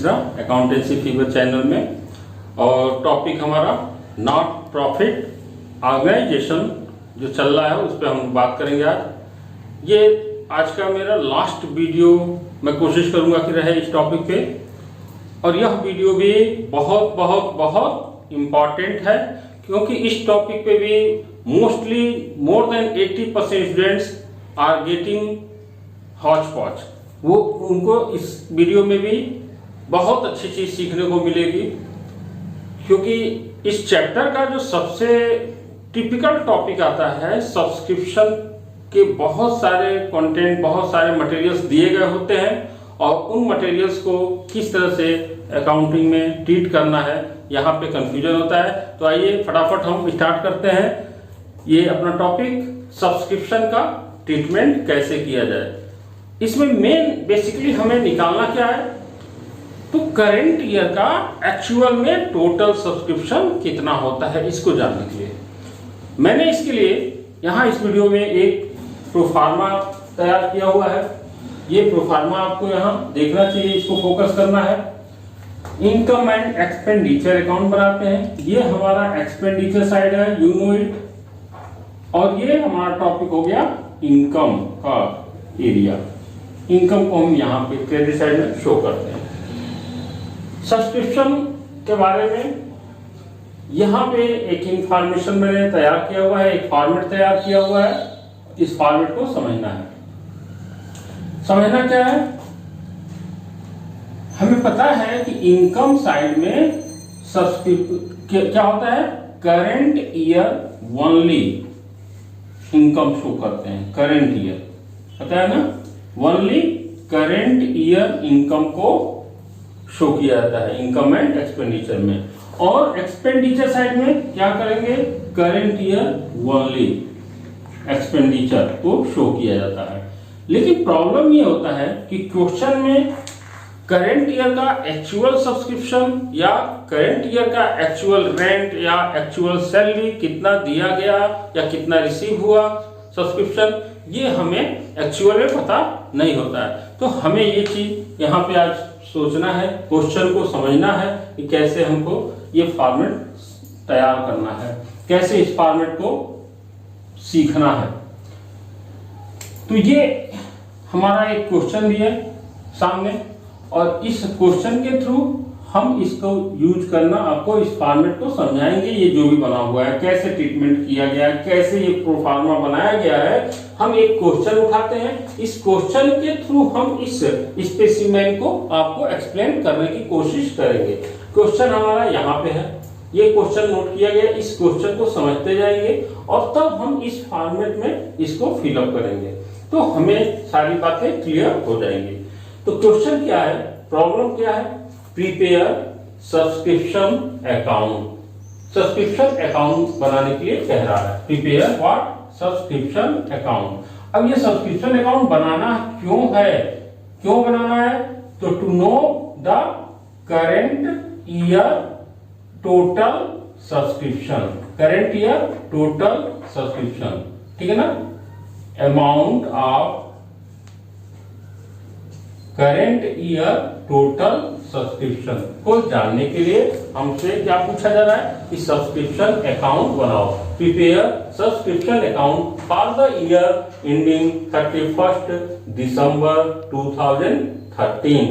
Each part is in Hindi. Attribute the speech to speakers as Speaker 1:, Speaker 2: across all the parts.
Speaker 1: मिश्रा अकाउंटेंसी फीवर चैनल में। और टॉपिक हमारा नॉट प्रॉफिट ऑर्गेनाइजेशन जो चल रहा है उस पर हम बात करेंगे आज। ये आज का मेरा लास्ट वीडियो मैं कोशिश करूंगा कि रहे इस टॉपिक पे, और यह वीडियो भी बहुत बहुत बहुत इम्पॉर्टेंट है क्योंकि इस टॉपिक पे भी mostly more than 80% students are getting hotchpotch. वो उनको इस वीडियो में भी बहुत अच्छी चीज सीखने को मिलेगी क्योंकि इस चैप्टर का जो सबसे टिपिकल टॉपिक आता है सब्सक्रिप्शन के बहुत सारे कंटेंट, बहुत सारे मटेरियल्स दिए गए होते हैं और उन मटेरियल्स को किस तरह से अकाउंटिंग में ट्रीट करना है यहाँ पे कंफ्यूजन होता है। तो आइए फटाफट हम स्टार्ट करते हैं ये अपना टॉपिक, सब्सक्रिप्शन का ट्रीटमेंट कैसे किया जाए। इसमें मेन बेसिकली हमें निकालना क्या है, तो करेंट ईयर का एक्चुअल में टोटल सब्सक्रिप्शन कितना होता है इसको जानने के लिए मैंने इसके लिए यहाँ इस वीडियो में एक प्रोफार्मा तैयार किया हुआ है। ये प्रोफार्मा आपको यहाँ देखना चाहिए, इसको फोकस करना है। इनकम एंड एक्सपेंडिचर अकाउंट बनाते हैं, ये हमारा एक्सपेंडिचर साइड है, यू नो इट। और ये हमारा टॉपिक हो गया इनकम का एरिया। इनकम को हम यहाँ पे क्रेडिट साइड में शो करते हैं। सब्सक्रिप्शन के बारे में यहाँ पे एक इंफॉर्मेशन मैंने तैयार किया हुआ है, एक फॉर्मेट तैयार किया हुआ है। इस फॉर्मेट को समझना है। समझना क्या है, हमें पता है कि इनकम साइड में सब्सक्रिप्शन क्या होता है, current year only income show करते हैं। करेंट ईयर पता है ना, ओनली करेंट ईयर इनकम को शो किया जाता है इनकम एंड एक्सपेंडिचर में। और एक्सपेंडिचर साइड में क्या करेंगे, करेंट ईयर ओनली एक्सपेंडिचर को शो किया जाता है। लेकिन प्रॉब्लम ये होता है कि क्वेश्चन में करेंट ईयर का एक्चुअल सब्सक्रिप्शन या करेंट ईयर का एक्चुअल रेंट या एक्चुअल सैलरी कितना दिया गया या कितना रिसीव हुआ सब्सक्रिप्शन, ये हमें एक्चुअल में पता नहीं होता है। तो हमें ये चीज यहाँ पे आज सोचना है, क्वेश्चन को समझना है कि कैसे हमको ये फॉर्मेट तैयार करना है, कैसे इस फॉर्मेट को सीखना है। तो ये हमारा एक क्वेश्चन भी है सामने और इस क्वेश्चन के थ्रू हम इसको यूज करना, आपको इस फॉर्मेट को समझाएंगे। ये जो भी बना हुआ है, कैसे ट्रीटमेंट किया गया है, कैसे ये प्रोफार्मा बनाया गया है। हम एक क्वेश्चन उठाते हैं, इस क्वेश्चन के थ्रू हम इस स्पेसिमेन को आपको एक्सप्लेन करने की कोशिश करेंगे। क्वेश्चन हमारा यहाँ पे है, ये क्वेश्चन नोट किया गया, इस क्वेश्चन को समझते जाएंगे और तब हम इस फॉर्मेट में इसको फिलअप करेंगे तो हमें सारी बातें क्लियर हो जाएंगी। तो क्वेश्चन क्या है, प्रॉब्लम क्या है, prepare subscription account. Subscription account बनाने के लिए कह रहा है, प्रिपेयर व्हाट, सब्सक्रिप्शन अकाउंट। अब ये सब्सक्रिप्शन अकाउंट बनाना क्यों है, क्यों बनाना है, तो to know the current year total subscription, current year total subscription, ठीक है ना, amount of current year total subscription को जानने के लिए हमसे क्या पूछा जा रहा है कि सब्सक्रिप्शन अकाउंट बनाओ। Prepare subscription account for the year ending 31 December 2013।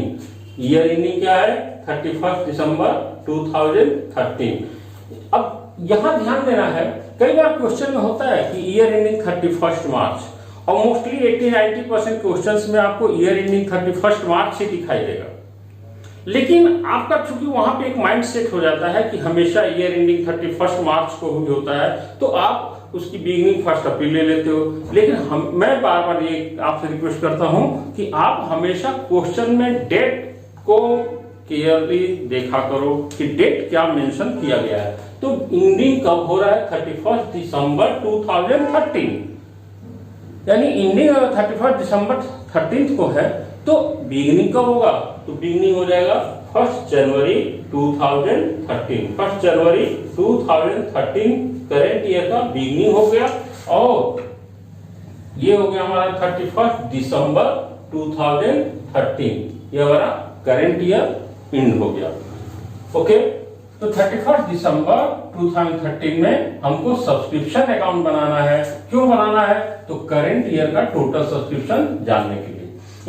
Speaker 1: Year ending क्या है, 31 दिसंबर 2013। अब यहां ध्यान देना है, कई बार क्वेश्चन में होता है कि ईयर एंडिंग 31 मार्च, और मोस्टली 80-90% क्वेश्चंस में आपको ईयर एंडिंग 31 मार्च से दिखाई देगा। लेकिन आपका चूंकि वहां पे एक माइंड सेट हो जाता है कि हमेशा ईयर एंडिंग 31 मार्च को ही होता है, तो आप उसकी बिगिनिंग 1 अप्रैल ले लेते हो। लेकिन मैं बार बार ये आपसे रिक्वेस्ट करता हूं कि आप हमेशा क्वेश्चन में डेट को क्लियरली देखा करो कि डेट क्या मेंशन किया गया है। तो एंडिंग कब हो रहा है, 31 दिसंबर 2013, यानी एंडिंग 31 दिसंबर 13 को है, तो बिगिनिंग कब होगा, तो बिगिनिंग हो जाएगा 1 जनवरी 2013। 1 जनवरी 2013 करेंट ईयर का बिगिनिंग हो गया और ये हो गया हमारा 31 दिसंबर 2013, ये हमारा करेंट ईयर एंड हो गया। ओके, तो 31 दिसंबर 2013 में हमको सब्सक्रिप्शन अकाउंट बनाना है। क्यों बनाना है? तो करंट ईयर का टोटल सब्सक्रिप्शन जानने के लिए।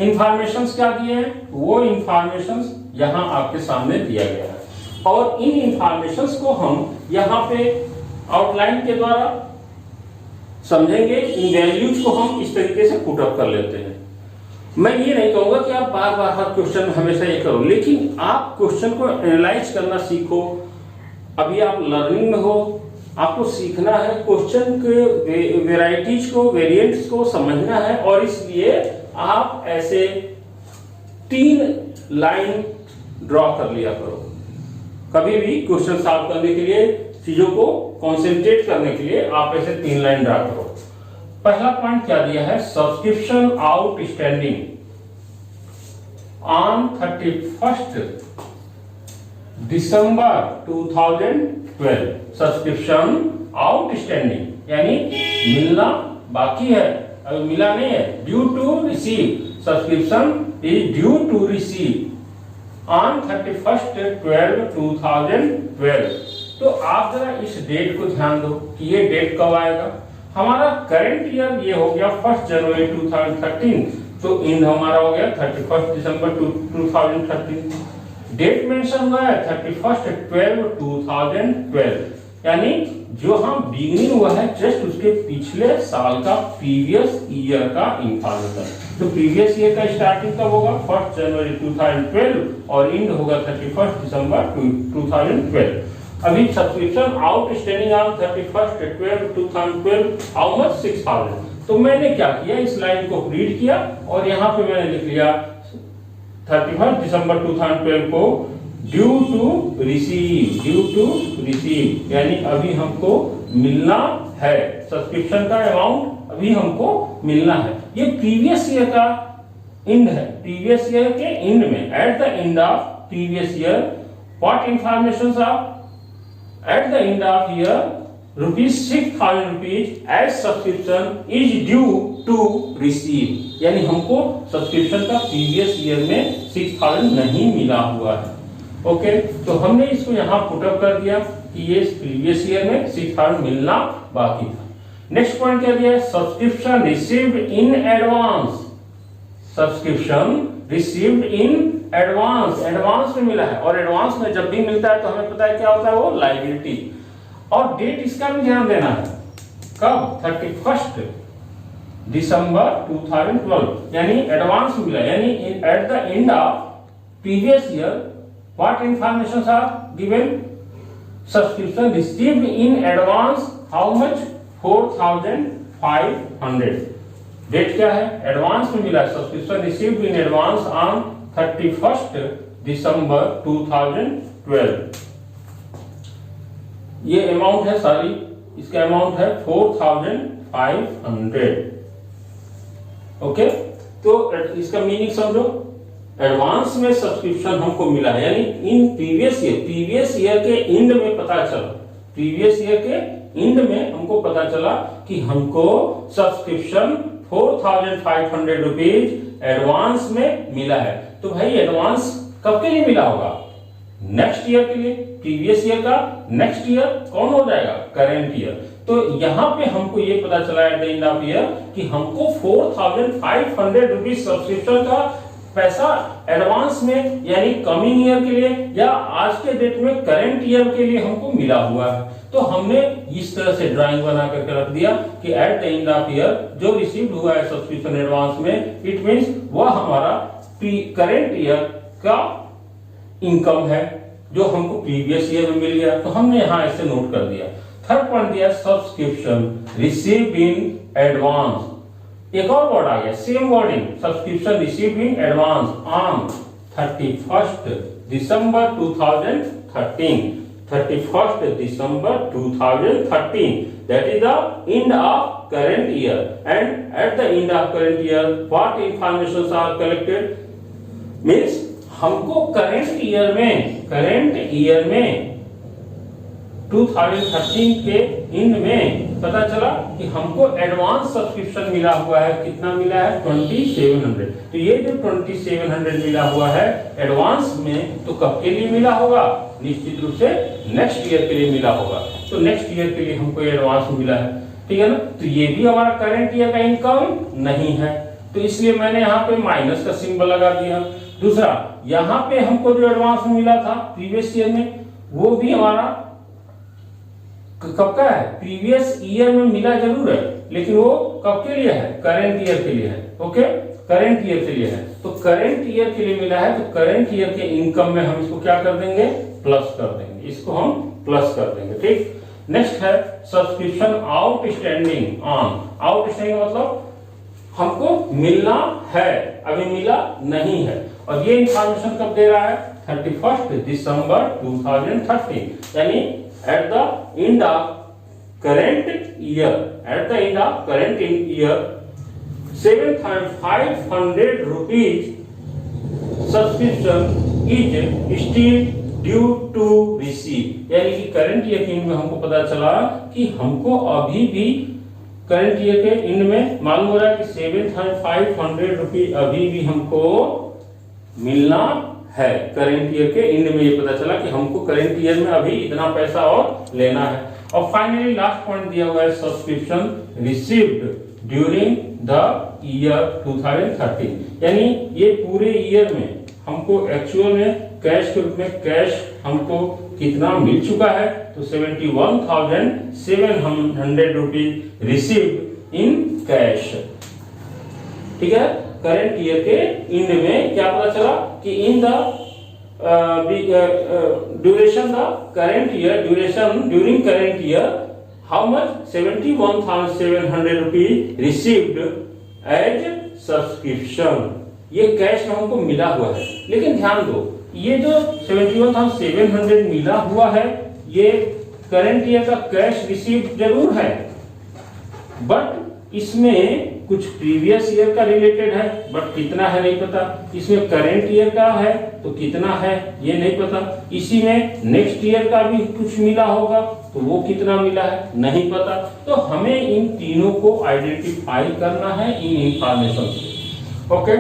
Speaker 1: इंफॉर्मेशंस क्या दिए हैं? वो इंफॉर्मेशंस यहां आपके सामने दिया गया है और इन इंफॉर्मेशंस को हम यहां पे आउटलाइन के द्वारा समझेंगे। इन वैल्यूज को हम इस तरीके से पुट अप कर लेते हैं। मैं ये नहीं कहूंगा कि आप बार बार हर क्वेश्चन हमेशा ये करो, लेकिन आप क्वेश्चन को एनालाइज करना सीखो। अभी आप लर्निंग में हो, आपको सीखना है, क्वेश्चन के वेराइटीज को, वेरिएंट्स को समझना है और इसलिए आप ऐसे 3 लाइन ड्रॉ कर लिया करो। कभी भी क्वेश्चन सॉल्व करने के लिए, चीजों को कंसंट्रेट करने के लिए आप ऐसे 3 लाइन ड्रॉ करो। पहला पॉइंट क्या दिया है? Subscription outstanding on 31 December 2012। Subscription outstanding यानी मिलना बाकी है, अभी मिला नहीं है। Due to receive, subscription is due to receive on 31/12/2012। तो आप जरा इस डेट को ध्यान दो कि ये डेट कब आएगा। हमारा करंट ईयर ये हो गया 1 जनवरी 2013, तो एंड हमारा हो गया 31 दिसंबर 2013। डेट मेंशन हुआ है 31/12/2012, यानी जो हम बिगिनिंग हुआ है जस्ट उसके पिछले साल का प्रीवियस ईयर का इंफॉर्मेशन। तो प्रीवियस ईयर का स्टार्टिंग कब होगा? 1 जनवरी 2012 और एंड होगा 31 दिसंबर 2012। अभी subscription outstanding on 31/12/2012 how much? 6000। तो मैंने क्या किया, इस लाइन को रीड किया और यहाँ पे मैंने लिख लिया 31 दिसंबर 2012 को ड्यू टू रिसीव, यानी अभी हमको मिलना है सब्सक्रिप्शन का अमाउंट, अभी हमको मिलना है। ये प्रीवियस ईयर का एंड है। प्रीवियस ईयर के एंड में, at the end of previous year, what informations are at the end of year ₹6,000 as subscription is due to receive, यानी हमको सब्सक्रिप्शन का प्रीवियस ईयर में 6,000 नहीं मिला हुआ है। ओके, तो हमने इसको यहाँ पुट अप कर दिया कि ये प्रीवियस ईयर में 6,000 मिलना बाकी था। नेक्स्ट पॉइंट क्या दिया है? Subscription received in advance. Subscription received in advance, advance में मिला है और एडवांस में जब भी मिलता है तो हमें पता है क्या होता है? वो लायबिलिटी। और डेट इसका भी ध्यान देना है, कब? 31 दिसंबर 2012, यानी एडवांस मिला, यानी at the end of previous year what informations are given? Subscription received in advance how much? 4500। Date क्या है? एडवांस में मिला, subscription received in advance on 31 December 2012। ये अमाउंट है सारी, इसका अमाउंट है 4500। ओके, तो इसका मीनिंग समझो। एडवांस में सब्सक्रिप्शन हमको मिला है, यानी इन प्रीवियस ईयर के एंड में पता चला, प्रीवियस ईयर के एंड में हमको पता चला कि हमको सब्सक्रिप्शन 4500 रुपीज एडवांस में मिला है। तो भाई एडवांस कब के लिए मिला होगा? नेक्स्ट ईयर के लिए। प्रीवियस ईयर का नेक्स्ट ईयर कौन हो जाएगा? Current year. तो यहां पे हमको ये पता चला eight the end of year कि हमको 4500 रुपीज सब्सक्रिप्शन का पैसा एडवांस में, यानी कमिंग ईयर के लिए या आज के डेट में करंट ईयर के लिए हमको मिला हुआ है। तो हमने इस तरह से ड्राइंग बना करके रख दिया कि eight the end of year जो रिसीव्ड हुआ है सब्सक्रिप्शन एडवांस में, इट मींस वह हमारा करंट ईयर का इनकम है जो हमको प्रीवियस ईयर में मिल गया। तो हमने यहां ऐसे नोट कर दिया। थर्ड पॉइंट दिया सब्सक्रिप्शन रिसीव्ड इन एडवांस। एक और वर्ड आ गया, same wording, subscription received in advance on 31 December 2013। 31 December 2013, that is the end of current year, and at the end of current year what informations are collected? Means हमको करंट ईयर में 2013 के एंड में पता चला कि हमको एडवांस सब्सक्रिप्शन मिला हुआ है। कितना मिला है? 2700। तो ये जो 2700 मिला हुआ है एडवांस में, तो कब के लिए मिला होगा? निश्चित रूप से नेक्स्ट ईयर के लिए मिला होगा। तो नेक्स्ट ईयर के लिए हमको एडवांस मिला है, ठीक है ना। तो ये भी हमारा करंट ईयर का इनकम नहीं है, तो इसलिए मैंने यहाँ पे माइनस का सिंबल लगा दिया। दूसरा, यहाँ पे हमको जो एडवांस मिला था प्रीवियस ईयर में, वो भी हमारा कब का है? प्रीवियस ईयर में मिला जरूर है, लेकिन वो कब के लिए है? करंट ईयर के लिए है। ओके, करंट ईयर के लिए है। तो करंट ईयर के लिए मिला है, तो करंट ईयर के इनकम में हम इसको क्या कर देंगे? प्लस कर देंगे। इसको हम प्लस कर देंगे, ठीक। नेक्स्ट है सब्सक्रिप्शन आउटस्टैंडिंग ऑन। आउटस्टैंडिंग मतलब हमको मिलना है, अभी मिला नहीं है। और ये इंफॉर्मेशन कब दे रहा है? 31 दिसंबर 2013, यानी at the end of current year, at the end of current year 7,500 rupees subscription is still due to receive. यानी कि करंट ईयर के एंड में हमको पता चला कि हमको अभी भी करंट ईयर के एंड में मालूम हो रहा है कि 7,500 रुपये अभी भी हमको मिलना है। करंट ईयर के एंड में ये पता चला कि हमको करंट ईयर में अभी इतना पैसा और लेना है। और फाइनली लास्ट पॉइंट दिया हुआ है subscription received during the year 2013, यानी ये पूरे ईयर में हमको एक्चुअल में कैश के रूप में कैश हमको कितना मिल चुका है? तो 71,700 रुपीज रिसीव्ड इन कैश, ठीक है। करंट ईयर के एंड में क्या पता चला कि in the duration the current year, duration during current year how much? 71,700 rupees received as subscription. ये कैश में हमको मिला हुआ है, लेकिन ध्यान दो ये जो 71,700 मिला हुआ है ये करंट ईयर का कैश रिसीव जरूर है, बट इसमें कुछ प्रीवियस ईयर का रिलेटेड है, बट कितना है नहीं पता। इसमें करंट ईयर का है तो कितना है ये नहीं पता। इसी में नेक्स्ट ईयर का भी कुछ मिला होगा तो वो कितना मिला है नहीं पता। तो हमें इन तीनों को आइडेंटिफाई करना है इन इंफॉर्मेशन से। ओके,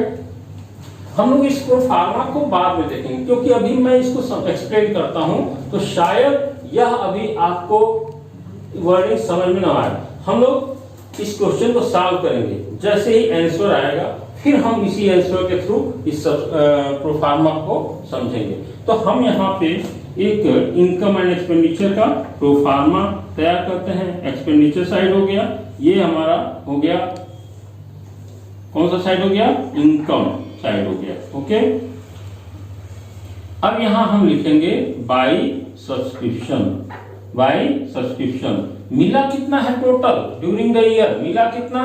Speaker 1: हम लोग इस प्रोफार्मा को बाद में देखेंगे, क्योंकि अभी मैं इसको एक्सप्लेन करता हूं तो शायद यह अभी आपको वर्डिंग समझ में ना आए। हम लोग इस क्वेश्चन को सॉल्व करेंगे, जैसे ही आंसर आएगा फिर हम इसी आंसर के थ्रू इस प्रोफार्मा को समझेंगे। तो हम यहाँ पे एक इनकम एंड एक्सपेंडिचर का प्रोफार्मा तैयार करते हैं। एक्सपेंडिचर साइड हो गया, ये हमारा हो गया, कौन सा साइड हो गया? इनकम साइड हो गया। ओके, अब यहां हम लिखेंगे बाय सब्सक्रिप्शन। बाय सब्सक्रिप्शन मिला कितना है टोटल ड्यूरिंग द ईयर? मिला कितना?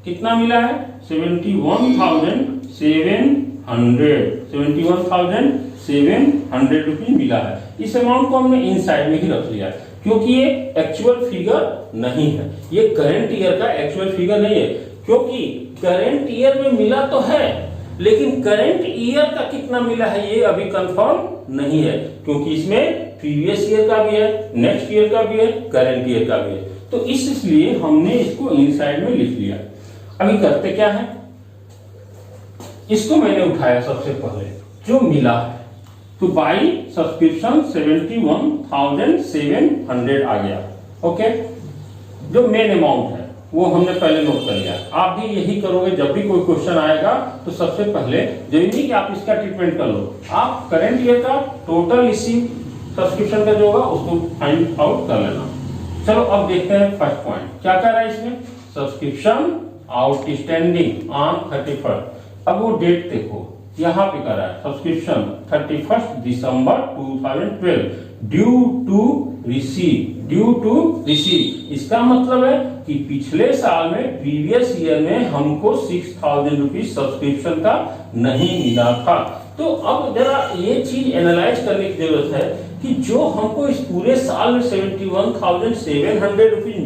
Speaker 1: कितना मिला है? 71,700 रुपये मिला है। इस अमाउंट को हमने इनसाइड में ही रख लिया है, क्योंकि ये एक्चुअल फिगर नहीं है, ये करंट ईयर का एक्चुअल फिगर नहीं है। क्योंकि करंट ईयर में मिला तो है, लेकिन करंट ईयर का कितना मिला है ये अभी कंफर्म नहीं है, क्योंकि इसमें प्रीवियस ईयर का भी है, नेक्स्ट ईयर का भी है, करंट ईयर का भी है। तो इसलिए हमने इसको इनसाइड में लिख लिया। अभी करते क्या है, इसको मैंने उठाया सबसे पहले जो मिला है, तो बाय सब्सक्रिप्शन 71,700 आ गया। ओके, जो मेन अमाउंट है वो हमने पहले नोट कर लिया। आप भी यही करोगे, जब भी कोई क्वेश्चन आएगा तो सबसे पहले जरूरी कि आप इसका ट्रीटमेंट कर लो। आप करंट ईयर का टोटल रिसीव सब्सक्रिप्शन का जो होगा उसको फाइंड आउट कर लेना। चलो अब देखते हैं फर्स्ट पॉइंट क्या कर रहा है इसमें। Subscription outstanding on 31। अब वो डेट देखो यहाँ पे कर रहा है, subscription 31 December 2012 due to receive. Due to receive इसका मतलब है कि पिछले साल में प्रीवियस ईयर में हमको 6,000 रुपीज सब्सक्रिप्शन का नहीं मिला था। तो अब जरा ये चीज एनालाइज करने की जरूरत है कि जो हमको इस पूरे साल में 71,700 रुपीज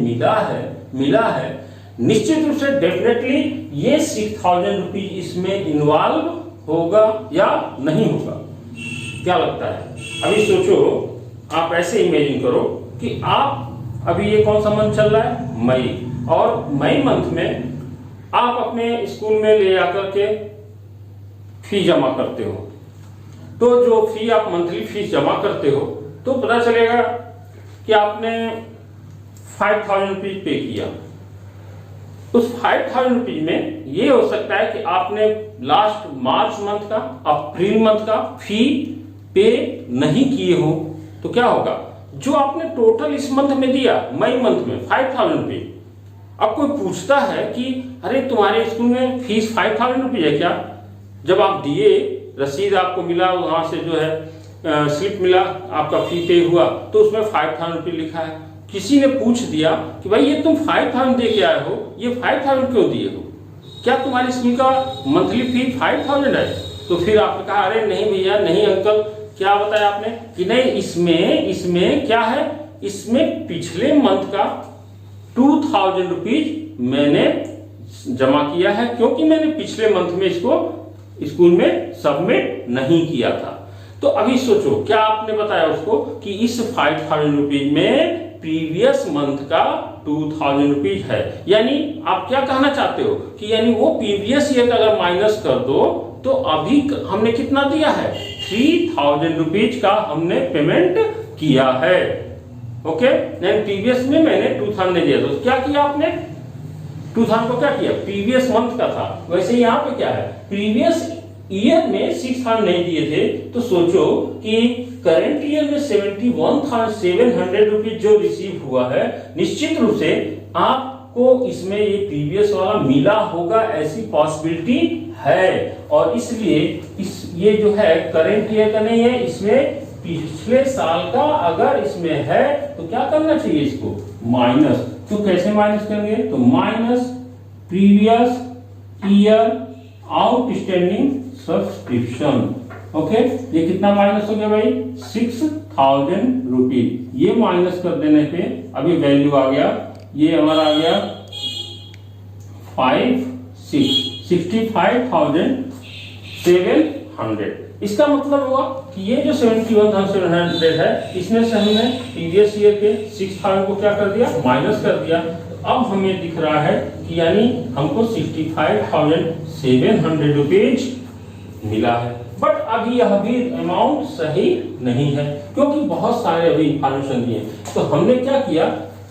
Speaker 1: मिला है निश्चित रूप से डेफिनेटली ये 6,000 रुपीज इसमें इन्वॉल्व होगा या नहीं होगा। क्या लगता है? अभी सोचो, आप ऐसे इमेजिन करो कि आप अभी ये कौन सा मंथ चल रहा है, मई, और मई मंथ में आप अपने स्कूल में ले जाकर के फी जमा करते हो। तो जो फी आप मंथली फीस जमा करते हो तो पता चलेगा कि आपने 5000 रुपीज पे किया। उस 5000 रुपीज में ये हो सकता है कि आपने लास्ट मार्च मंथ का, अप्रैल मंथ का फी पे नहीं किए हो। तो क्या होगा, जो आपने टोटल इस मंथ में दिया, मई मंथ में 5000 रुपीज, अब कोई पूछता है कि अरे तुम्हारे स्कूल में फीस 5000 रुपीज है क्या? जब आप दिए, रसीद आपको मिला, वहां से जो है स्लिप मिला, आपका फी पे हुआ, तो उसमें 5000 रुपये लिखा है। किसी ने पूछ दिया कि भाई ये तुम 5000 दे के आए हो, ये 5000 क्यों दिए हो? क्या तुम्हारे स्कूल का मंथली फी 5000 है? तो फिर आपने कहा अरे नहीं भैया, नहीं अंकल, क्या बताया आपने कि नहीं, इसमें क्या है, इसमें पिछले मंथ का 2000 रुपीज मैंने जमा किया है, क्योंकि मैंने पिछले मंथ में इसको स्कूल में सबमिट नहीं किया था। तो अभी सोचो, क्या आपने बताया उसको कि इस 5000 रुपीज में प्रीवियस मंथ का 2000 रुपीज है, यानी आप क्या कहना चाहते हो कि यानी वो प्रीवियस ईयर का अगर माइनस कर दो तो अभी हमने कितना दिया है, 3000 रुपीज का हमने पेमेंट किया है। ओके, प्रीवियस में मैंने 2000 दिया, तो क्या किया आपने, 2000 को क्या किया, प्रीवियस मंथ का था। वैसे यहाँ पे क्या है, प्रीवियस ईयर में 6000 नहीं दिए थे, तो सोचो कि करंट ईयर में 71,700 रुपीज जो रिसीव हुआ है, निश्चित रूप से आपको इसमें ये प्रीवियस वाला मिला होगा, ऐसी पॉसिबिलिटी है। और इसलिए ये जो है करंट ईयर का नहीं है, इसमें पिछले साल का अगर इसमें है तो क्या करना चाहिए, इसको माइनस। तो कैसे माइनस करेंगे, तो minus previous year outstanding subscription. Okay, ये कितना माइनस हो गया भाई, 6000 रुपीज। ये माइनस कर देने पे अभी वैल्यू आ गया, ये हमारा आ गया 65,700। इसका मतलब हुआ कि ये जो 71,700 है, इसमें से हमने प्रीवियस ईयर के 6000 को क्या कर दिया, माइनस कर दिया। अब हमें दिख रहा है कि यानी हमको 65,700 रुपीज मिला है। बट अभी यह भी अमाउंट सही नहीं है, क्योंकि बहुत सारे अभी इंफॉर्मेशन दिए। तो हमने क्या किया,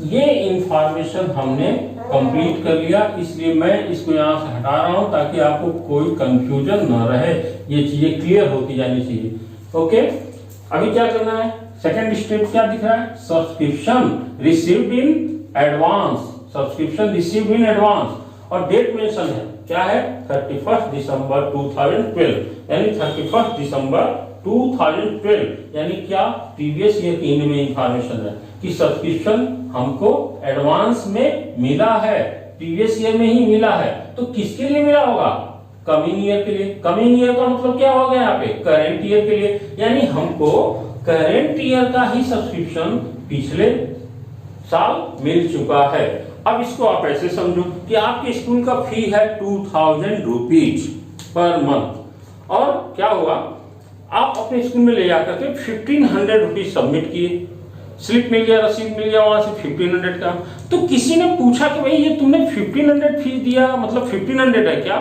Speaker 1: ये इंफॉर्मेशन हमने कंप्लीट कर लिया, इसलिए मैं इसको यहाँ से हटा रहा हूं ताकि आपको कोई कंफ्यूजन न रहे, ये चीजें क्लियर होती जानी चाहिए। ओके, अभी क्या करना है, सेकंड स्टेप क्या दिख रहा है, subscription received in advance, subscription received in advance, और डेट मेंशन है, क्या है, 31 दिसंबर 2012, यानी 31 दिसंबर 2012, यानी क्या, प्रीवियस ईयर की में इंफॉर्मेशन है कि सब्सक्रिप्शन हमको एडवांस में मिला है, प्रीवियस ईयर में ही मिला है। तो किसके लिए मिला होगा, कमिंग ईयर के लिए। कमिंग ईयर का मतलब क्या होगा यहाँ पे, करंट ईयर के लिए, यानी हमको करंट ईयर का ही सब्सक्रिप्शन पिछले साल मिल चुका है। अब इसको आप ऐसे समझो कि आपके स्कूल का फी है 2000 रुपीज पर मंथ, और क्या हुआ, आप अपने स्कूल में ले जाकर के 1500 रुपीज सबमिट किए, स्लिप मिल गया, रसीद मिल गया वहां से 1500 का। तो किसी ने पूछा कि भाई ये तुमने 1500 फीस दिया, मतलब 1500 है क्या?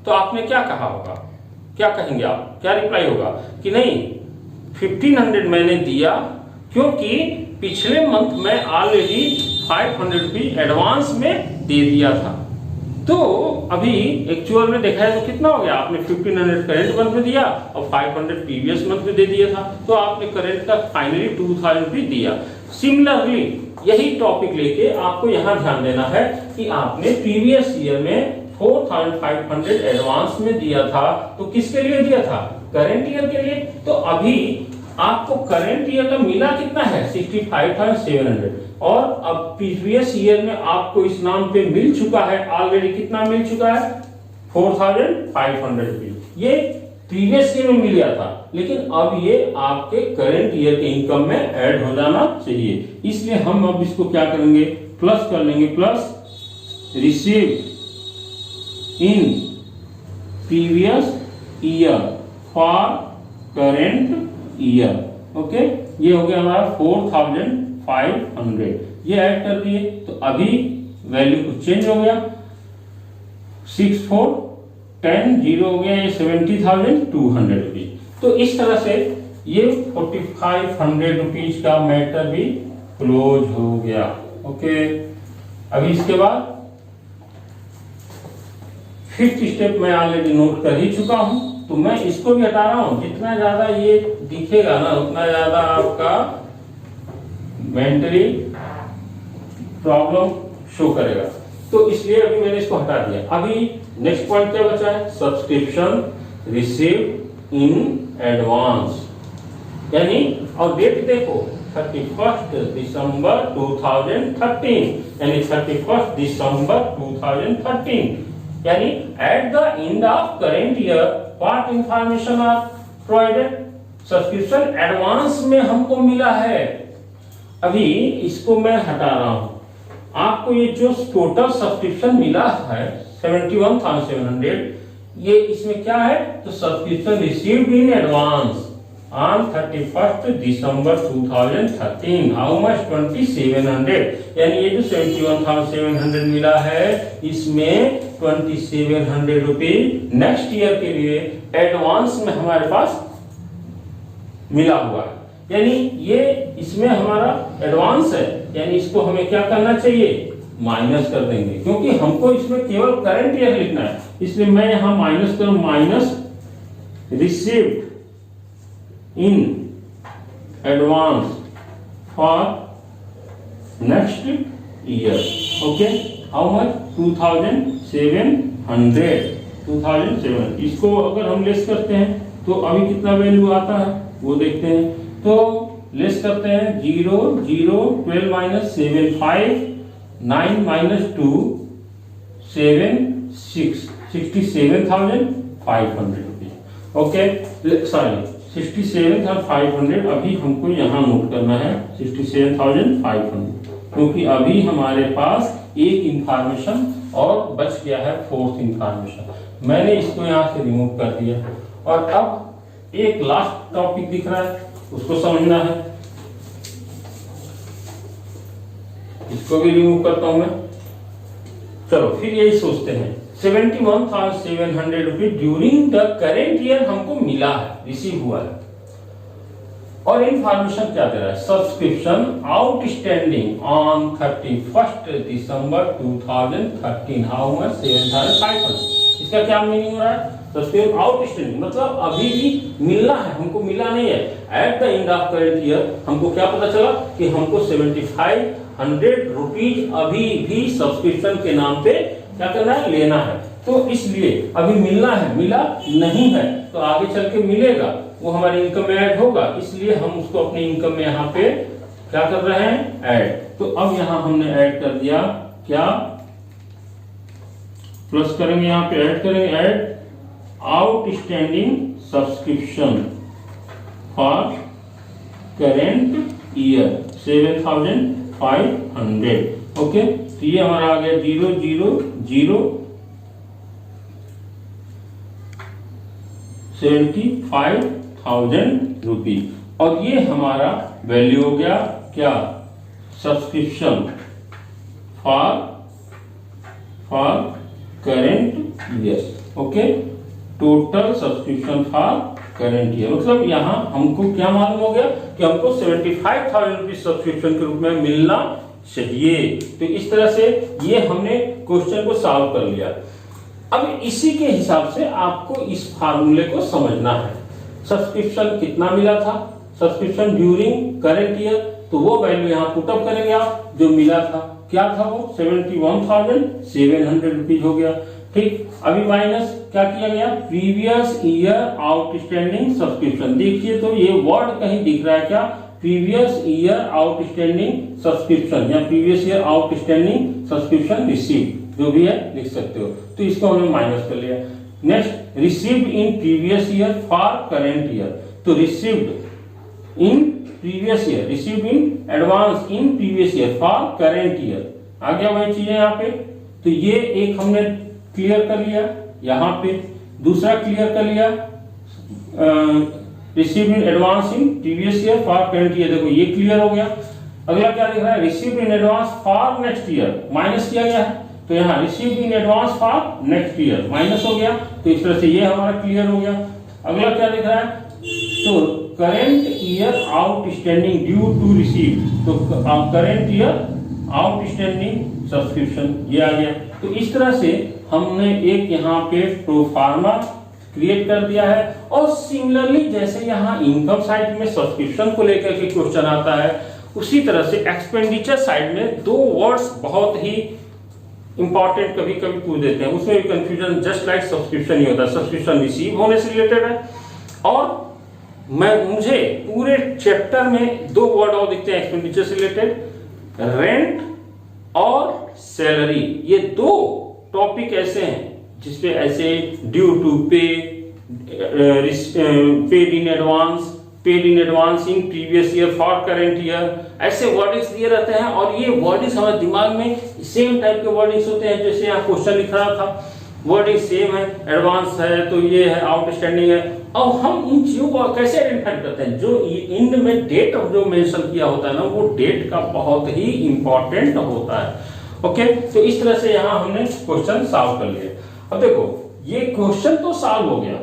Speaker 1: तो आपने क्या कहा होगा, क्या कहेंगे आप, क्या रिप्लाई होगा कि नहीं 1500 मैंने दिया क्योंकि पिछले मंथ में ऑलरेडी 500 रुपीज एडवांस में दे दिया था। तो अभी एक्चुअल में देखा है तो कितना हो गया, आपने 1500 करंट मंथ में दिया और 500 प्रीवियस मंथ में दे दिया था, तो आपने करंट का फाइनली 2000 रुपीज दिया। सिमिलरली यही टॉपिक लेके आपको यहाँ ध्यान देना है कि आपने प्रीवियस ईयर में 4500 एडवांस में दिया था, तो किसके लिए दिया था, करंट ईयर के लिए। तो अभी आपको करंट ईयर का मिला कितना है, 65,700, और अब प्रीवियस ईयर में आपको इस नाम पे मिल चुका है ऑलरेडी, कितना मिल चुका है, 4500 रुपीज। ये प्रीवियस ईयर में मिल गया था, लेकिन अब ये आपके करंट ईयर के इनकम में ऐड हो जाना चाहिए। इसलिए हम अब इसको क्या करेंगे, प्लस कर लेंगे, plus receive in previous year for current year. Okay, ये हो गया हमारा 4500 500 ये ऐड कर दिए तो अभी वैल्यू कुछ चेंज हो गया, 6 4 10 0 हो गया, ये 70,200 रुपीज। तो इस तरह से ये 4500 रुपीज का मैटर भी क्लोज हो गया। ओके, अभी इसके बाद फिफ्थ स्टेप मैं ऑलरेडी नोट कर ही चुका हूं, तो मैं इसको भी हटा रहा हूं। जितना ज्यादा ये दिखेगा ना उतना ज्यादा आपका मेंटली प्रॉब्लम शो करेगा, तो इसलिए अभी मैंने इसको हटा दिया। अभी नेक्स्ट पॉइंट क्या बचा है, सब्सक्रिप्शन रिसीव्ड इन एडवांस, यानी और डेट देखो 31 दिसंबर 2013, यानी 31 दिसंबर 2013, यानी at the end of current year what information are provided, subscription advance में हमको मिला है। अभी इसको मैं हटा रहा हूं, आपको ये जो टोटल सब्सक्रिप्शन मिला है 71,700, ये इसमें क्या है, तो subscription received in advance on 31st December 2013, how much 2700, यानी ये जो 71,700 मिला है इसमें 2700 रुपीज नेक्स्ट ईयर के लिए एडवांस में हमारे पास मिला हुआ है, यानी ये इसमें हमारा एडवांस है, यानी इसको हमें क्या करना चाहिए, माइनस कर देंगे, क्योंकि हमको इसमें केवल करंट ईयर लिखना है, इसलिए मैं यहां माइनस करूं, minus received in advance for next year. Okay, how much 2700 इसको अगर हम लेस करते हैं तो अभी कितना वैल्यू आता है वो देखते हैं। तो लेस करते हैं 0 0 12 minus 7 5 9 minus 2 7 6 67,500 rupees. Okay, sorry 67,500 अभी हमको यहाँ नोट करना है 67,500, क्योंकि अभी हमारे पास एक इंफॉर्मेशन और बच गया है, फोर्थ इंफॉर्मेशन, मैंने इसको यहाँ से रिमूव कर दिया। और अब एक लास्ट टॉपिक दिख रहा है, उसको समझना है, इसको भी रिमूव करता हूं मैं। चलो फिर यही सोचते हैं, 71,700 rupees during the current year हमको मिला है, रिसीव हुआ है, और इंफॉर्मेशन क्या दे रहा है, subscription outstanding on 31st December 2013, how much 7,500। इसका क्या मीनिंग हो रहा है, सब्सक्रिप्शन आउटस्टैंडिंग मतलब अभी भी मिलना है, हमको मिला नहीं है। Eight the end of current year हमको क्या पता चला कि हमको 7500 रुपीज अभी भी सब्सक्रिप्शन के नाम पे क्या करना है, लेना है। तो इसलिए अभी मिलना है, मिला नहीं है तो आगे चल के मिलेगा, वो हमारे इनकम में ऐड होगा, इसलिए हम उसको अपनी इनकम में यहाँ पे क्या कर रहे हैं, ऐड। तो अब यहाँ हमने ऐड कर दिया, क्या प्लस करेंगे, यहाँ पे ऐड करेंगे, add outstanding subscription for current year 7,500। Okay, तो ये हमारा आ गया 0 0 0 75,000 रुपीज, और ये हमारा वैल्यू हो गया क्या, subscription for current year. Okay, total subscription for current year, मतलब यहाँ हमको क्या मालूम हो गया कि हमको 75,000 रुपीज सब्सक्रिप्शन के रूप में मिलना चाहिए। तो इस तरह से ये हमने क्वेश्चन को सॉल्व कर लिया। अब इसी के हिसाब से आपको इस फार्मूले को समझना है, सब्सक्रिप्शन कितना मिला था, सब्सक्रिप्शन ड्यूरिंग करेंट ईयर, तो वो वैल्यू यहाँ पुटअप करेंगे आप, जो मिला था क्या था वो 71,700 रुपीज हो गया। ठीक, अभी माइनस क्या किया गया, प्रीवियस ईयर आउटस्टैंडिंग सब्सक्रिप्शन। देखिए तो ये वर्ड कहीं दिख रहा है क्या, प्रीवियस ईयर आउटस्टैंडिंग सब्सक्रिप्शन या previous year outstanding subscription receive, जो भी है लिख सकते हो। तो इसको हमने माइनस कर लिया। Next, received in previous year for current year, तो received in previous year, received in advance in previous year for current year, आ गया वही चीजें यहाँ पे। तो ये एक हमने क्लियर कर लिया, यहाँ पे दूसरा क्लियर कर लिया, received in advance in previous year for current year, देखो ये क्लियर हो गया। अगला क्या लिख रहा है, received in advance for next year, minus किया गया है, तो यहाँ received in advance for next year minus हो गया, तो इस तरह से ये हमारा क्लियर हो गया। अगला क्या लिख रहा है, तो current year outstanding due to receive, तो करेंट ईयर आउटस्टैंडिंग सब्सक्रिप्शन ये आ गया। तो इस तरह से हमने एक यहाँ पे प्रोफार्मा क्रिएट कर दिया है। और सिमिलरली जैसे यहाँ इनकम साइड में सब्सक्रिप्शन को लेकर के क्वेश्चन आता है, उसी तरह से एक्सपेंडिचर साइड में दो वर्ड्स बहुत ही इंपॉर्टेंट कभी कभी पूछ देते हैं, उसमें भी कंफ्यूजन जस्ट लाइक सब्सक्रिप्शन ही होता है। सब्सक्रिप्शन रिसीव होने से रिलेटेड है, और मुझे पूरे चैप्टर में दो वर्ड और दिखते हैं एक्सपेंडिचर से रिलेटेड, रेंट और सैलरी। ये दो टॉपिक ऐसे हैं जिसपे ऐसे ड्यू टू पे, paid in advance, paid in advance in previous year for current year, ऐसे वर्डिंग्स दिए रहते हैं। और ये वर्डिंग्स हमारे दिमाग में सेम टाइप के वर्डिंग्स होते हैं, जैसे यहाँ क्वेश्चन लिख रहा था वर्डिंग सेम है, एडवांस है तो ये है, आउटस्टैंडिंग है। अब हम इन चीजों को कैसे आइडेंटिफाई करते हैं, जो इंड में डेट जो मेंशन किया होता है ना, वो डेट का बहुत ही इंपॉर्टेंट होता है। ओके, तो इस तरह से यहाँ हमने क्वेश्चन सॉल्व कर लिया। अब देखो ये क्वेश्चन तो सॉल्व हो गया,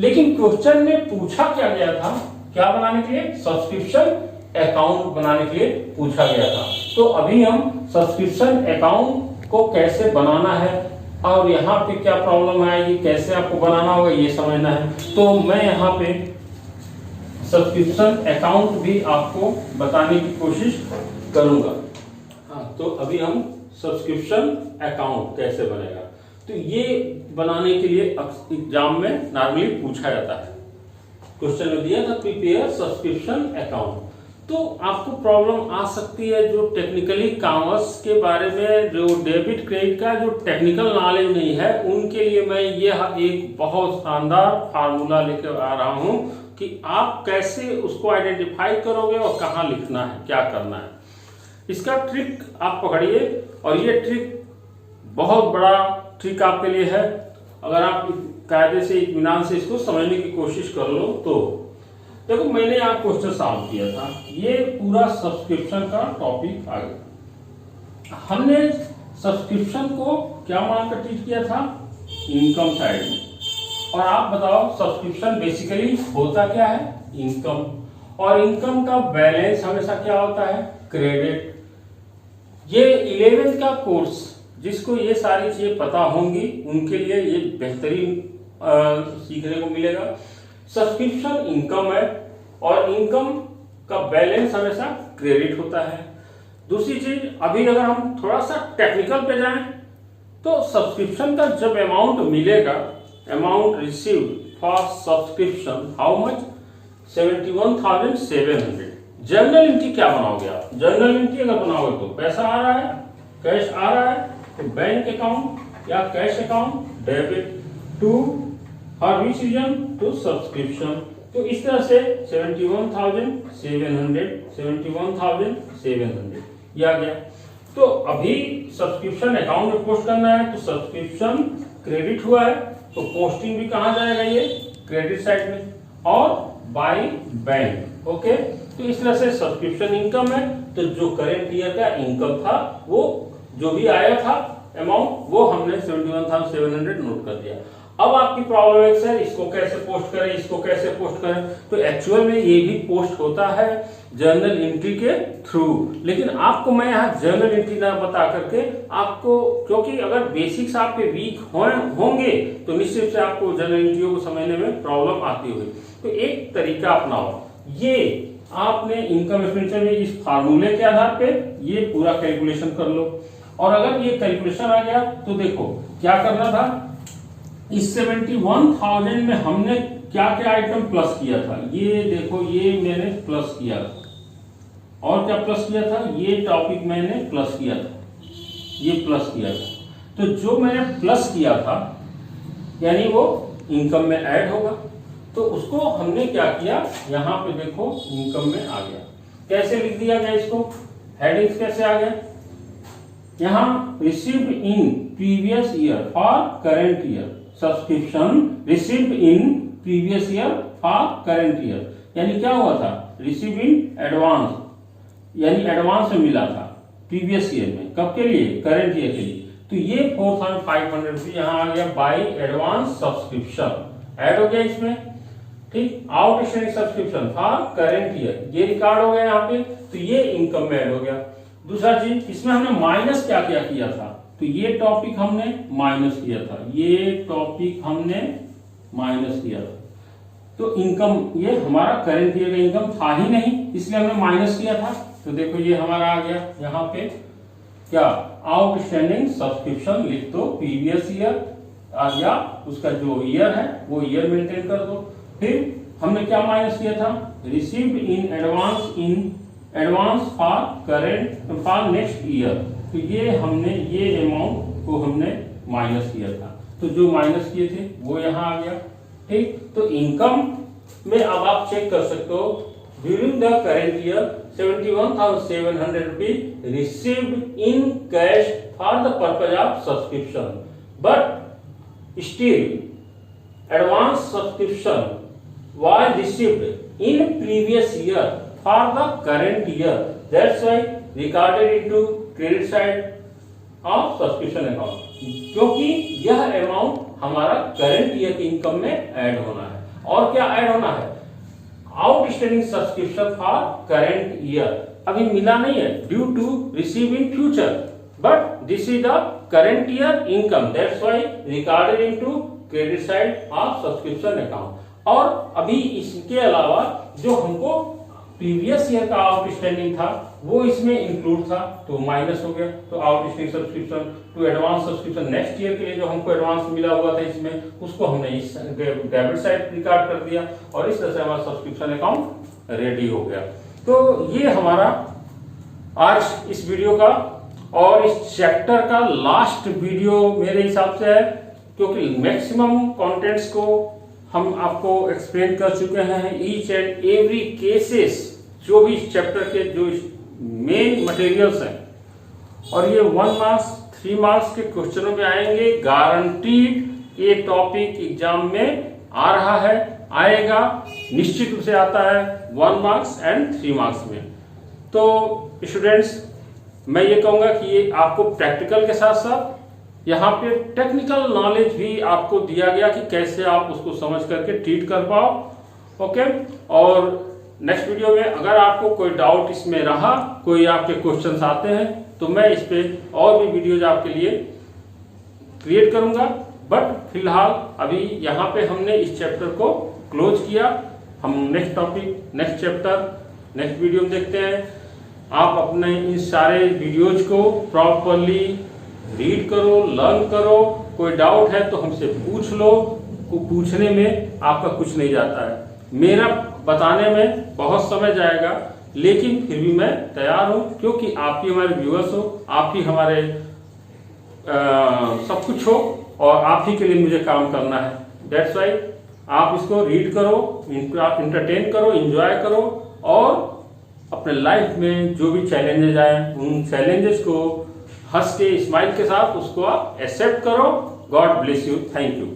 Speaker 1: लेकिन क्वेश्चन में पूछा क्या गया था, क्या बनाने के लिए, सब्सक्रिप्शन अकाउंट बनाने के लिए पूछा गया था। तो अभी हम सब्सक्रिप्शन अकाउंट को कैसे बनाना है और यहाँ पे क्या प्रॉब्लम आएगी, कैसे आपको बनाना होगा ये समझना है। तो मैं यहाँ पे सब्सक्रिप्शन अकाउंट भी आपको बताने की कोशिश करूंगा। हाँ, तो अभी हम सब्सक्रिप्शन अकाउंट कैसे बनेगा, तो ये बनाने के लिए एग्जाम में नॉर्मली पूछा जाता है। क्वेश्चन में दिया था प्रिपेयर सब्सक्रिप्शन अकाउंट, तो आपको प्रॉब्लम आ सकती है जो टेक्निकली कॉमर्स के बारे में, जो डेबिट क्रेडिट का जो टेक्निकल नॉलेज नहीं है, उनके लिए मैं ये एक बहुत शानदार फार्मूला लेकर आ रहा हूं कि आप कैसे उसको आइडेंटिफाई करोगे और कहां लिखना है, क्या करना है। इसका ट्रिक आप पकड़िए, और ये ट्रिक बहुत बड़ा ट्रिक आपके लिए है। अगर आप कायदे से इत्मीनान से इसको समझने की कोशिश कर लो तो देखो, मैंने यहाँ क्वेश्चन सॉल्व किया था, ये पूरा सब्सक्रिप्शन का टॉपिक आ गया। हमने सब्सक्रिप्शन को क्या मानकर ट्रीट किया था, इनकम साइड में। और आप बताओ सब्सक्रिप्शन बेसिकली होता क्या है, इनकम, और इनकम का बैलेंस हमेशा क्या होता है, क्रेडिट। ये 11th का कोर्स जिसको ये सारी चीजें पता होंगी उनके लिए ये बेहतरीन सीखने को मिलेगा। सब्सक्रिप्शन इनकम है और इनकम का बैलेंस हमेशा क्रेडिट होता है। दूसरी चीज, अभी अगर हम थोड़ा सा टेक्निकल पे जाएं तो सब्सक्रिप्शन का जब अमाउंट मिलेगा, amount received for subscription how much, 71,700। Journal entry क्या बनाओगे आप, जर्नल एंट्री अगर बनाओगे तो पैसा आ रहा है, कैश आ रहा है, तो बैंक अकाउंट या cash account debit to for which reason, to subscription. तो इस तरह से 71,700 ये आ गया। तो अभी सब्सक्रिप्शन अकाउंट में पोस्ट करना है, तो सब्सक्रिप्शन क्रेडिट हुआ है, तो पोस्टिंग भी कहां जाएगा, ये क्रेडिट साइड में, और बाय बैंक। ओके, तो इस तरह से सब्सक्रिप्शन इनकम है, तो जो करेंट ईयर का इनकम था वो जो भी आया था अमाउंट, वो हमने 71,700 नोट कर दिया। अब आपकी प्रॉब्लम है सर इसको कैसे पोस्ट करें, इसको कैसे पोस्ट करें, तो एक्चुअल में ये भी पोस्ट होता है जर्नल एंट्री के थ्रू। लेकिन आपको मैं यहाँ जर्नल एंट्री ना बता करके आपको, क्योंकि अगर बेसिक्स आपके वीक होंगे तो निश्चित से आपको जर्नल एंट्रियों को समझने में प्रॉब्लम आती होगी। तो एक तरीका अपनाओ, ये आपने इनकम एक्सपेंडिचर में इस फार्मूले के आधार पे ये पूरा कैलकुलेशन कर लो। और अगर ये कैलकुलेशन आ गया तो देखो क्या करना था, इस 71,000 में हमने क्या क्या आइटम प्लस किया था, ये देखो ये मैंने प्लस किया था, और क्या प्लस किया था, ये टॉपिक मैंने प्लस किया था, ये प्लस किया था। तो जो मैंने प्लस किया था यानी वो इनकम में ऐड होगा, तो उसको हमने क्या किया, यहाँ पे देखो इनकम में आ गया। कैसे लिख दिया गया इसको, हेडिंग्स कैसे आ गया, यहाँ received in previous year for current year, subscription received in previous year for current year, यानी क्या हुआ था, रिसीव्ड इन एडवांस यानी एडवांस में मिला था प्रीवियस ईयर में, कब के लिए, करंट ईयर के लिए। तो ये 4500 रुपये यहाँ आ गया बाय एडवांस सब्सक्रिप्शन, ऐड हो गया इसमें, ठीक। Outstanding subscription for current year, ये रिकॉर्ड हो गया यहाँ पे, तो ये इनकम में ऐड हो गया। दूसरा चीज, इसमें हमने माइनस क्या क्या किया था, तो ये टॉपिक हमने माइनस किया था, ये टॉपिक हमने माइनस किया था। तो इनकम, ये हमारा करंट ईयर का इनकम था ही नहीं, इसलिए हमने माइनस किया था। तो देखो ये हमारा आ गया यहाँ पे क्या, आउटस्टैंडिंग सब्सक्रिप्शन लिख दो, प्रीवियस ईयर या उसका जो ईयर है वो ईयर मेंटेन कर दो। फिर हमने क्या माइनस किया था, received in advance for current for next year, तो ये हमने ये अमाउंट को हमने माइनस किया था। तो जो माइनस किए थे वो यहाँ आ गया, ठीक। तो इनकम में अब आप चेक कर सकते हो, during the current year 71,700 rupees received in cash for the purpose of subscription, but still advance subscription was received in previous year for the current year, that's why recorded into credit side of subscription account, क्योंकि यह अमाउंट हमारा करंट ईयर की इनकम में ऐड होना है। और क्या ऐड होना है, outstanding subscription for current year, अभी मिला नहीं है, due to receive in future, but this is the current year income, that's why recorded into credit side of subscription account. और अभी इसके अलावा जो हमको प्रीवियस ईयर का आउटस्टैंडिंग था वो इसमें इंक्लूड था, तो माइनस हो गया। तो outstanding subscription to advance subscription next year के लिए जो हमको एडवांस मिला हुआ था इसमें, उसको हमने इस डेबिट साइड रिकॉर्ड कर दिया, और इस तरह से हमारा सब्सक्रिप्शन अकाउंट रेडी हो गया। तो ये हमारा आज इस वीडियो का और इस चैप्टर का लास्ट वीडियो मेरे हिसाब से है, क्योंकि मैक्सिमम कंटेंट्स को हम आपको एक्सप्लेन कर चुके हैं, ईच एंड एवरी केसेस, जो भी इस चैप्टर के जो मेन मटेरियल्स हैं, और ये 1 मार्क्स 3 मार्क्स के क्वेश्चनों में आएंगे, गारंटीड ये टॉपिक एग्जाम में आ रहा है, आएगा, निश्चित रूप से आता है 1 मार्क्स एंड 3 मार्क्स में। तो स्टूडेंट्स, मैं ये कहूंगा कि ये आपको प्रैक्टिकल के साथ साथ यहाँ पे टेक्निकल नॉलेज भी आपको दिया गया कि कैसे आप उसको समझ करके ट्रीट कर पाओ, ओके। और नेक्स्ट वीडियो में अगर आपको कोई डाउट इसमें रहा, कोई आपके क्वेश्चंस आते हैं, तो मैं इस पे और भी वीडियोज आपके लिए क्रिएट करूंगा। बट फिलहाल अभी यहाँ पे हमने इस चैप्टर को क्लोज किया। हम next topic, next chapter, next video में देखते हैं। आप अपने इन सारे वीडियोज को प्रॉपरली रीड करो, लर्न करो, कोई डाउट है तो हमसे पूछ लो, पूछने में आपका कुछ नहीं जाता है, मेरा बताने में बहुत समय जाएगा, लेकिन फिर भी मैं तैयार हूं, क्योंकि आप ही हमारे व्यूअर्स हो, आप ही हमारे सब कुछ हो, और आप ही के लिए मुझे काम करना है। दैट्स वाई आप इसको रीड करो, इंटरटेन करो, एंजॉय करो, और अपने लाइफ में जो भी चैलेंजेस आए उन चैलेंजेस को हंस के, स्माइल के साथ उसको आप एक्सेप्ट करो। God bless you, thank you.